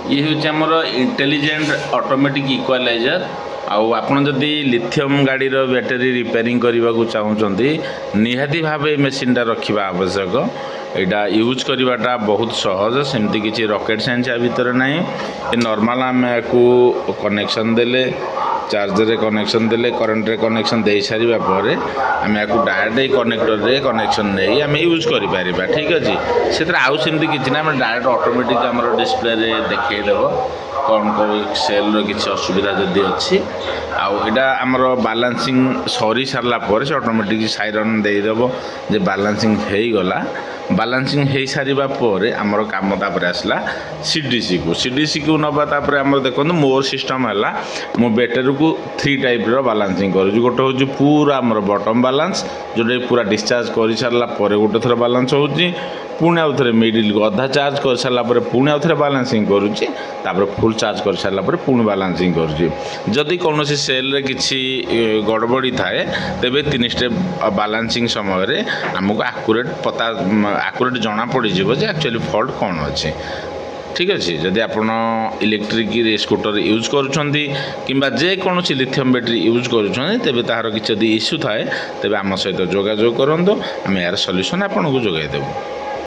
ये हूँ आमर इंटेलिजेंट ऑटोमेटिक इक्वालाइजर आउ आपन जदि लिथियम गाड़ी बैटेरी रिपेयरिंग करने को चाहते निहाती भाव मेसीनटा रखा आवश्यक। यहाँ यूज करवाटा बहुत सहज, सेमती किसी रॉकेट साइंस या भीतर ना। नॉर्मल आम को कनेक्शन देले चार्जर कनेक्शन देले करंट रे कनेक्शन दे सारिबा परे आम या डायरेक्ट कनेक्टर रे कनेक्शन नहीं आम यूज कर पारिबा। ठीक अच्छे से आउ सेमती किसी ना डायरेक्ट ऑटोमेटिक आमर डिस्प्ले रे देखेदेव कौन कौन सेल किसी असुविधा जदि अच्छी आउटा आमर बालांसिंग सरी सारा पर से ऑटोमेटिक साइरन देदेव जे बालांसिंग हो गला। बालांसिंग हो सारा पर आमर कम तापर आसला सीडीसी को नवा तापर आमर देखो मोर सिस्टम है मो बैटेरी को 3 टाइप बालांसिंग कर गोटे हूँ पूरा आमर बटम बालांस जोटा पूरा डिस्चार्ज कर सारा गोटे थर बालांस हो पुणी आउ थे मिडिल को अधा चार्ज कर सारापर पुणी आउ थे बालांसिंग करुच्ची फुल चार्ज कर सारापर पुणी बालांसिंग करुच्ची। कौन सेल किसी गड़बड़ी थाए तेबे 3 स्टेप बालांसिंग समय आमको आकुरेट जना पड़ जे एक्चुअली फॉल्ट कौन अच्छे। ठीक अच्छे जदि आप इलेक्ट्रिक स्कूटर यूज करुँच जेकोसी लिथियम बैटेरी यूज करें तार किसी इश्यू थाए तेबे आम सहित जोगाजोग करूँ आम यार सल्यूशन आपको जोगाईदेबू।